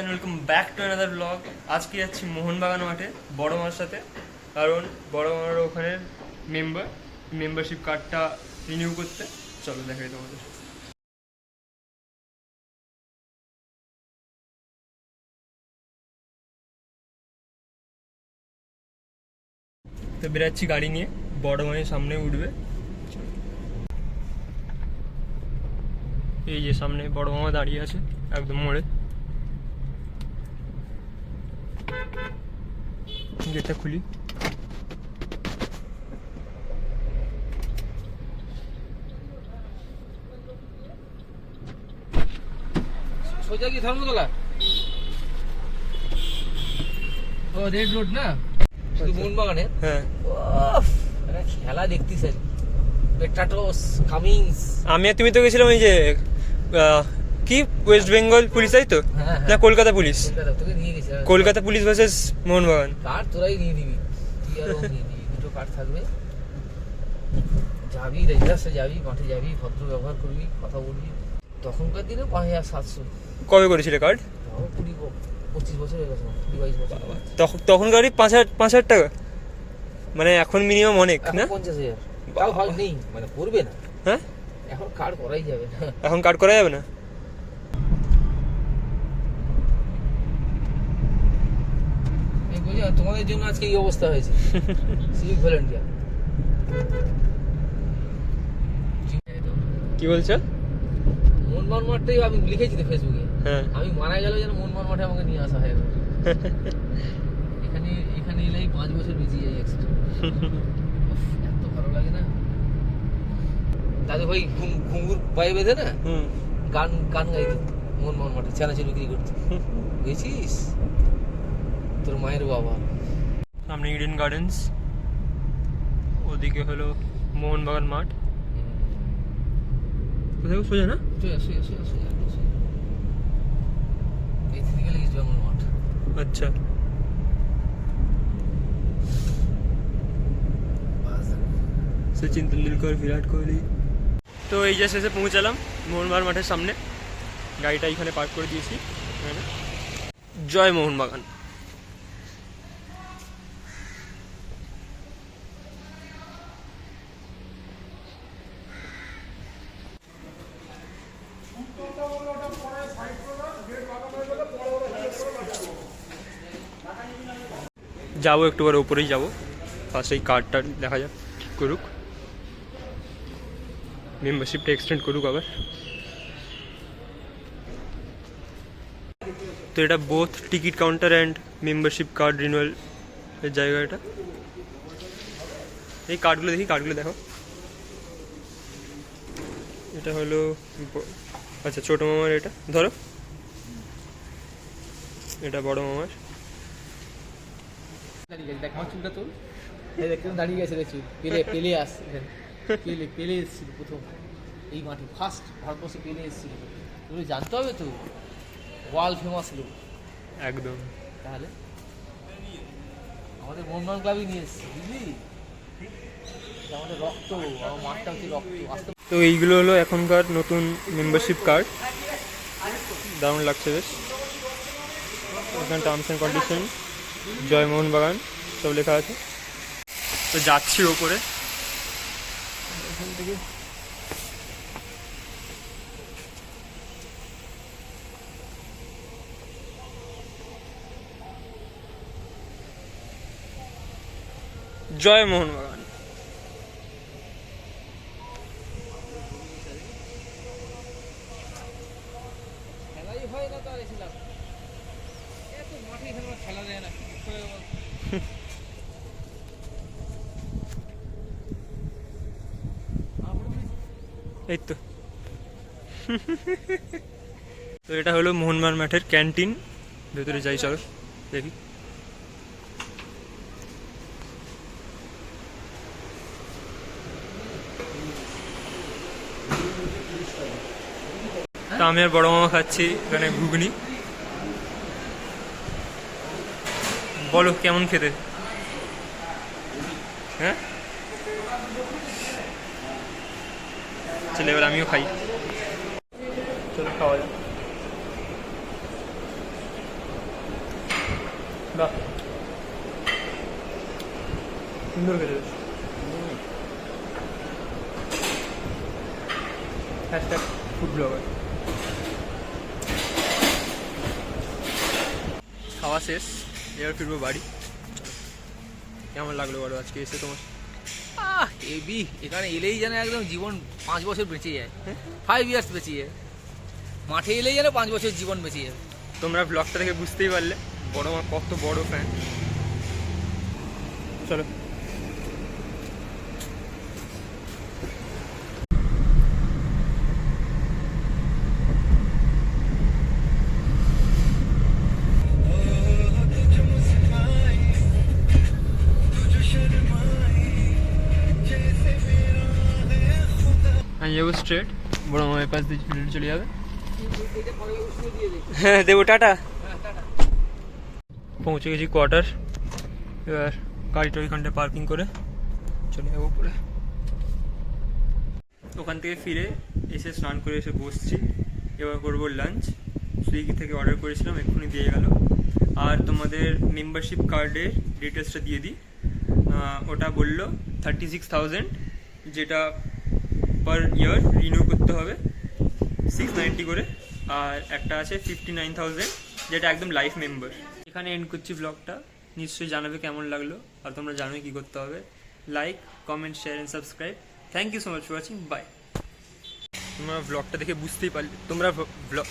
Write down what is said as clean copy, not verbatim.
And welcome back to another blog. আজকে যাচ্ছি মোহনবাগান মাঠে বড় মার সাথে, কারণ বড় মার ওখানে মেম্বারশিপ কার্ডটা রিনিউ করতে। চলো দেখাই তোমাদের। তো বেরাচ্ছি গাড়ি নিয়ে, বড় মায়ের সামনে উঠবে। এই যে সামনে বড় মামা দাঁড়িয়ে আছে একদম মোড়ে। গেটটা খুলি। সোজা কি ধর্মতলা? ও রেড রোড না, শুধু মোহনবাগানে। হ্যাঁ, খেলা দেখতিস পেট্রাটোস কামিংস। আমি আর তুমি তো গেছিলাম ওই যে কি ওয়েস্ট বেঙ্গল পুলিশ, তাই তো? না, কলকাতা পুলিশ। তোকে নিয়ে গেছি Kolkata police versus Mohun Bagan. Card তোরাই নিয়ে দিবি, তুই আর ও নিয়ে দিবি। দুটো কার্ড থাকবে, যাবি রেজিস্টারে যাবি, মাঠে যাবি, ভদ্র ব্যবহার করবি, কথা বলবি। তখনকার দিনে 5700। কবে করেছিলে কার্ড? 20-25 বছর হয়ে গেছে, 20-22 বছর। তখনকারই 5,000 টাকা, মানে এখন মিনিমাম অনেক না? 50,000 তাও ভাগ নেই, মানে করবে না। হ্যাঁ, এখন কার্ড করাই যাবে না। এখন কার্ড করা যাবে না। এই বুঝো, তোমাদের জন্য আজকে এই অবস্থা হয়েছে। Civic volunteer. কি বলছো? মোহনবাগান মাঠটাই আমি লিখেছি তো ফেসবুকে। হ্যাঁ, আমি মারা গেল যেন মোহনবাগান মাঠে আমাকে নিয়ে আসা হয়। এখানে এলেই 5 বছর বেঁচে যাই এক্সট্রা। এত ভালো লাগে না দাদু ভাই, ঘুঙুর পায়ে বেঁধে না গান গাইতে মোহনবাগান মাঠে চানাচুর বিক্রি করতে। গেছিস? তোর মায়ের বাবা। সামনে ইডেন গার্ডেন্স, ওদিকে হলো মোহনবাগান মাঠ। কোথায় সোজা না? আচ্ছা, সচিন তেন্ডুলকর, বিরাট কোহলি। তো এই যে শেষে পৌঁছালাম মোহনবাগান মাঠের সামনে। গাড়িটা এখানে পার্ক করে দিয়েছি। জয় মোহনবাগান। যাবো একটু করে উপরেই যাবো, ফার্স্ট এই কার্ডটা দেখা যাক করুক, মেম্বারশিপটা এক্সটেন্ড করুক আবার। তো এটা both ticket counter and membership card renewal এর জায়গা। এটা এই কার্ডগুলো দেখি, কার্ডগুলো দেখো। এটা হলো আচ্ছা ছোটো মামার, এটা ধরো, এটা বড় মামার। দেখ আমার চুলটা তোর, দাঁড়িয়ে গেছে রে চুল। পেলে আসছে, পেলে এসেছিল প্রথম এই মাঠে, ফার্স্ট ভারতবর্ষে পেলে এসেছিল। তুমি জানতে হবে তো, ওয়ার্ল্ড ফেমাস লোক একদম। তাহলে আমাদের মোহনবাগান ক্লাবই নিয়ে এসেছি, বুঝলি? আমাদের রক্ত, আমার মাঠটা হচ্ছে রক্ত। তো এইগুলো হলো এখনকার নতুন মেম্বারশিপ কার্ড, দারুণ লাগছে বেশ। এখানে টার্মস অ্যান্ড কন্ডিশন, জয় মোহনবাগান সব লেখা আছে। তো যাচ্ছি ওপরে, এখান থেকে জয় মোহনবাগান। খেলাই হয় না, তো এসেছিলাম এত মাঠে, এখানে খেলা যায় না। এই তো। তো এটা হলো মোহনবাগান মাঠের ক্যান্টিন, ভেতরে যাই চলো দেখি। তো আমি আর বড় মামা খাচ্ছি এখানে ঘুগনি। বলো কেমন খেতে? হ্যাঁ চলো এবার আমিও খাই, চলো খাওয়া যাক। বাহ, সুন্দর খেতে বেশ। Hashtag food blogger. খাওয়া শেষ, এবার ফিরবো বাড়ি। কেমন লাগলো বলো আজকে এসে তোমার? হেভি, এখানে এলেই যেন একদম জীবন 5 বছর বেঁচে যায়, 5 ইয়ার্স বেঁচে যায়। মাঠে এলেই যেন 5 বছর জীবন বেঁচে যায়। তোমরা ব্লগটা দেখে বুঝতেই পারলে বড় মা কত বড় ফ্যান। চলো আমি যাবো স্ট্রেট, বড় মামার পাশ দিয়ে চলে যাবে। হ্যাঁ দেবো, টাটা। পৌঁছে গেছি কোয়ার্টার, এবার গাড়িটা ওইখানটা পার্কিং করে চলে যাবো উপরে। ওখান থেকে ফিরে এসে স্নান করে এসে বসছি, এবার করবো লাঞ্চ। সুইগি থেকে অর্ডার করেছিলাম, এক্ষুনি দিয়ে গেল। আর তোমাদের মেম্বারশিপ কার্ডের ডিটেলসটা দিয়ে দিই। ওটা বললো 36,000, যেটা পার ইয়ার রিনিউ করতে হবে 690 করে। আর একটা আছে 59,000, যেটা একদম লাইফ মেম্বার। এখানে এন্ড করছি ব্লগটা। নিশ্চয়ই জানাবে কেমন লাগলো, আর তোমরা জানোই কী করতে হবে। Like, comment, share and subscribe. Thank you so much for watching, bye. তোমরা ব্লগটা দেখে বুঝতেই পারলে, তোমরা ব্লগ